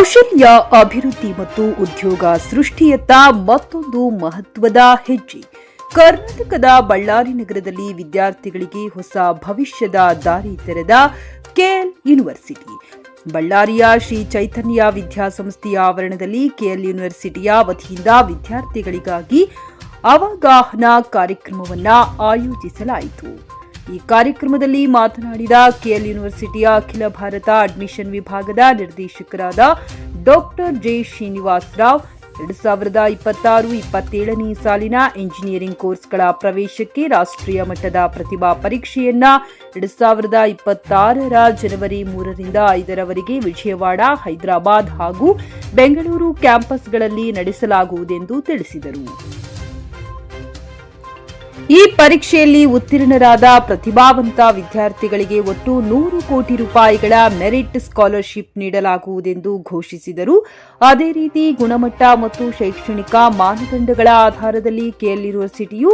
ಕೌಶಲ್ಯ ಅಭಿವೃದ್ಧಿ ಮತ್ತು ಉದ್ಯೋಗ ಸೃಷ್ಟಿಯತ್ತ ಮತ್ತೊಂದು ಮಹತ್ವದ ಹೆಜ್ಜೆ. ಕರ್ನಾಟಕದ ಬಳ್ಳಾರಿ ನಗರದಲ್ಲಿ ವಿದ್ಯಾರ್ಥಿಗಳಿಗೆ ಹೊಸ ಭವಿಷ್ಯದ ದಾರಿ ತೆರೆದ ಕೆಎಲ್ ಯೂನಿವರ್ಸಿಟಿ. ಬಳ್ಳಾರಿಯ ಶ್ರೀ ಚೈತನ್ಯ ವಿದ್ಯಾಸಂಸ್ಥೆಯ ಆವರಣದಲ್ಲಿ ಕೆಎಲ್ ಯೂನಿವರ್ಸಿಟಿಯ ವತಿಯಿಂದ ವಿದ್ಯಾರ್ಥಿಗಳಿಗಾಗಿ ಅವಗಾಹನಾ ಕಾರ್ಯಕ್ರಮವನ್ನು ಆಯೋಜಿಸಲಾಯಿತು. ಈ ಕಾರ್ಯಕ್ರಮದಲ್ಲಿ ಮಾತನಾಡಿದ ಕೆಎಲ್ ಯೂನಿವರ್ಸಿಟಿಯ ಅಖಿಲ ಭಾರತ ಅಡ್ಮಿಷನ್ ವಿಭಾಗದ ನಿರ್ದೇಶಕರಾದ ಡಾಕ್ಟರ್ ಜೆ ಶ್ರೀನಿವಾಸ್ ರಾವ್, 2026-27ನೇ ಸಾಲಿನ ಇಂಜಿನಿಯರಿಂಗ್ ಕೋರ್ಸ್ಗಳ ಪ್ರವೇಶಕ್ಕೆ ರಾಷ್ಟ್ರೀಯ ಮಟ್ಟದ ಪ್ರತಿಭಾ ಪರೀಕ್ಷೆಯನ್ನ 2026ರ ಜನವರಿ 3ರಿಂದ 5ರವರೆಗೆ ವಿಜಯವಾಡ, ಹೈದರಾಬಾದ್ ಹಾಗೂ ಬೆಂಗಳೂರು ಕ್ಯಾಂಪಸ್ಗಳಲ್ಲಿ ನಡೆಸಲಾಗುವುದೆಂದು ತಿಳಿಸಿದರು. ಈ ಪರೀಕ್ಷೆಯಲ್ಲಿ ಉತ್ತೀರ್ಣರಾದ ಪ್ರತಿಭಾವಂತ ವಿದ್ಯಾರ್ಥಿಗಳಿಗೆ ಒಟ್ಟು 100 ಕೋಟಿ ರೂಪಾಯಿಗಳ ಮೆರಿಟ್ ಸ್ಕಾಲರ್ಶಿಪ್ ನೀಡಲಾಗುವುದೆಂದು ಘೋಷಿಸಿದರು. ಅದೇ ರೀತಿ ಗುಣಮಟ್ಟ ಮತ್ತು ಶೈಕ್ಷಣಿಕ ಮಾನದಂಡಗಳ ಆಧಾರದಲ್ಲಿ ಕೆಎಲ್ ಯೂನಿವರ್ಸಿಟಿಯು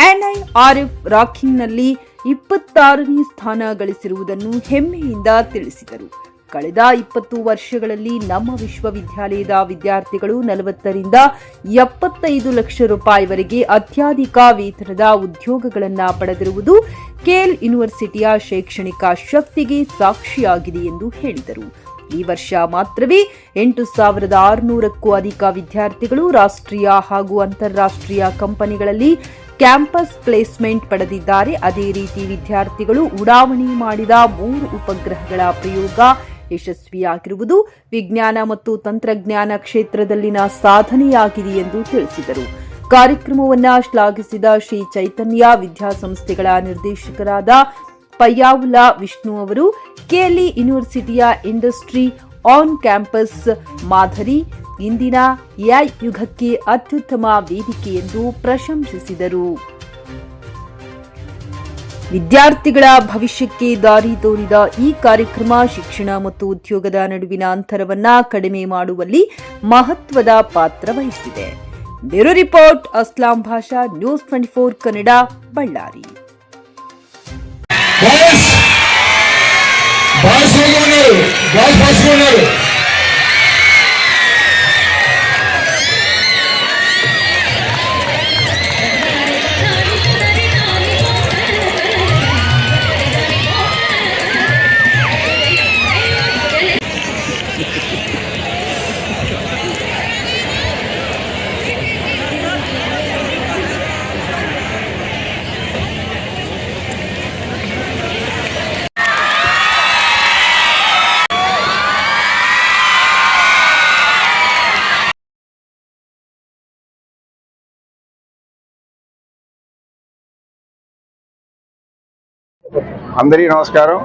ಎನ್ಐಆರ್ಎಫ್ ರ್ಯಾಂಕಿಂಗ್ನಲ್ಲಿ 26ನೇ ಸ್ಥಾನ ಗಳಿಸಿರುವುದನ್ನು ಹೆಮ್ಮೆಯಿಂದ ತಿಳಿಸಿದರು. ಕಳೆದ 20 ವರ್ಷಗಳಲ್ಲಿ ನಮ್ಮ ವಿಶ್ವವಿದ್ಯಾಲಯದ ವಿದ್ಯಾರ್ಥಿಗಳು 40ರಿಂದ 75 ಲಕ್ಷ ರೂಪಾಯಿವರೆಗೆ ಅತ್ಯಧಿಕ ವೇತನದ ಉದ್ಯೋಗಗಳನ್ನು ಪಡೆದಿರುವುದು ಕೆಎಲ್ ಯೂನಿವರ್ಸಿಟಿಯ ಶೈಕ್ಷಣಿಕ ಶಕ್ತಿಗೆ ಸಾಕ್ಷಿಯಾಗಿದೆ ಎಂದು ಹೇಳಿದರು. ಈ ವರ್ಷ ಮಾತ್ರವೇ 8600ಕ್ಕೂ ಅಧಿಕ ವಿದ್ಯಾರ್ಥಿಗಳು ರಾಷ್ಟ್ರೀಯ ಹಾಗೂ ಅಂತಾರಾಷ್ಟ್ರೀಯ ಕಂಪನಿಗಳಲ್ಲಿ ಕ್ಯಾಂಪಸ್ ಪ್ಲೇಸ್ಮೆಂಟ್ ಪಡೆದಿದ್ದಾರೆ. ಅದೇ ರೀತಿ ವಿದ್ಯಾರ್ಥಿಗಳು ಉಡಾವಣೆ ಮಾಡಿದ 3 ಉಪಗ್ರಹಗಳ ಪ್ರಯೋಗ ಯಶಸ್ವಿಯಾಗಿರುವುದು ವಿಜ್ಞಾನ ಮತ್ತು ತಂತ್ರಜ್ಞಾನ ಕ್ಷೇತ್ರದಲ್ಲಿನ ಸಾಧನೆಯಾಗಿದೆ ಎಂದು ತಿಳಿಸಿದರು. ಕಾರ್ಯಕ್ರಮವನ್ನು ಶ್ಲಾಘಿಸಿದ ಶ್ರೀ ಚೈತನ್ಯ ವಿದ್ಯಾಸಂಸ್ಥೆಗಳ ನಿರ್ದೇಶಕರಾದ ಪಯ್ಯಾವುಲಾ ವಿಷ್ಣು ಅವರು ಕೆಎಲ್ ಯೂನಿವರ್ಸಿಟಿಯ ಇಂಡಸ್ಟ್ರಿ ಆನ್ ಕ್ಯಾಂಪಸ್ ಮಾದರಿ ಇಂದಿನ ಎಐ ಯುಗಕ್ಕೆ ಅತ್ಯುತ್ತಮ ವೇದಿಕೆ ಎಂದು ಪ್ರಶಂಸಿಸಿದರು. ವಿದ್ಯಾರ್ಥಿಗಳ ಭವಿಷ್ಯಕ್ಕೆ ದಾರಿ ತೋರಿದ ಈ ಕಾರ್ಯಕ್ರಮ ಶಿಕ್ಷಣ ಮತ್ತು ಉದ್ಯೋಗದ ನಡುವಿನ ಅಂತರವನ್ನು ಕಡಿಮೆ ಮಾಡುವಲ್ಲಿ ಮಹತ್ವದ ಪಾತ್ರ ವಹಿಸಿದೆ. ಬ್ಯೂರೋ ರಿಪೋರ್ಟ್, ಅಸ್ಲಾಂ ಭಾಷಾ, ನ್ಯೂಸ್ 24 ಕನ್ನಡ, ಬಳ್ಳಾರಿ. అందరికీ నమస్కారం.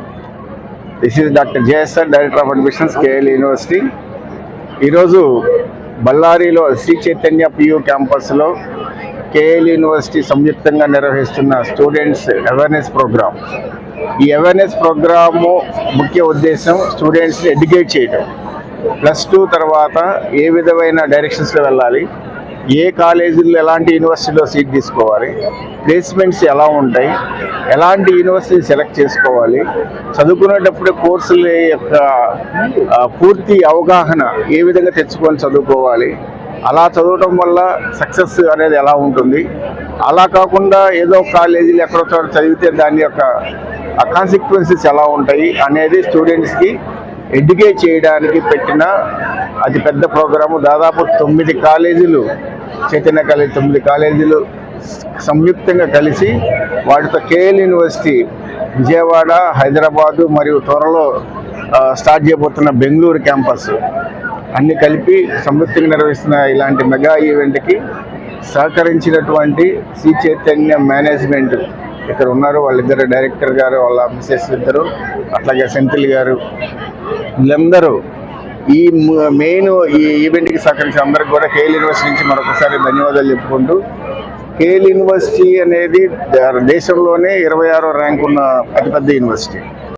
This is doctor JSR, director of admissions, KL university. ఈరోజు బళ్ళారిలో శ్రీ చైతన్య పియు క్యాంపస్లో కేఎల్ యూనివర్సిటీ సంయుక్తంగా నిర్వహిస్తున్న స్టూడెంట్స్ అవేర్నెస్ ప్రోగ్రామ్. ఈ అవేర్నెస్ ప్రోగ్రాము ముఖ్య ఉద్దేశం స్టూడెంట్స్ని ఎడ్యుకేట్ చేయడం. +2 తర్వాత ఏ విధమైన డైరెక్షన్స్లో వెళ్ళాలి, ఏ కాలేజీలో ఎలాంటి యూనివర్సిటీలో సీట్ తీసుకోవాలి, ప్లేస్మెంట్స్ ఎలా ఉంటాయి, ఎలాంటి యూనివర్సిటీ సెలెక్ట్ చేసుకోవాలి, చదువుకునేటప్పుడు కోర్సుల యొక్క పూర్తి అవగాహన ఏ విధంగా తెచ్చుకొని చదువుకోవాలి, అలా చదవటం వల్ల సక్సెస్ అనేది ఎలా ఉంటుంది, అలా కాకుండా ఏదో కాలేజీలు ఎక్కడో చోట చదివితే దాని యొక్క కాన్సిక్వెన్సెస్ ఎలా ఉంటాయి అనేది స్టూడెంట్స్కి ఎడ్యుకేట్ చేయడానికి పెట్టిన అతి పెద్ద ప్రోగ్రాము. దాదాపు 9 కాలేజీలు, చైతన్య కాలేజీ 9 కాలేజీలు సంయుక్తంగా కలిసి వాటితో కేఎల్ యూనివర్సిటీ విజయవాడ, హైదరాబాదు మరియు త్వరలో స్టార్ట్ చేయబోతున్న బెంగళూరు క్యాంపస్ అన్ని కలిపి సంయుక్తంగా నిర్వహిస్తున్న ఇలాంటి మెగా ఈవెంట్కి సహకరించినటువంటి శ్రీ చైతన్య మేనేజ్మెంట్ ఇక్కడ ఉన్నారు. వాళ్ళిద్దరు, డైరెక్టర్ గారు, వాళ్ళ మిసెస్ ఇద్దరు, అట్లాగే సెంథిల్ గారు, వీళ్ళందరూ ఈ మెయిన్ ఈ ఈవెంట్కి సహకరించిన అందరికి కూడా కేఎల్ యూనివర్సిటీ నుంచి మరొకసారి ధన్యవాదాలు చెప్పుకుంటూ, కేఎల్ యూనివర్సిటీ అనేది దేశంలోనే 26వ ర్యాంక్ ఉన్న అతిపెద్ద యూనివర్సిటీ.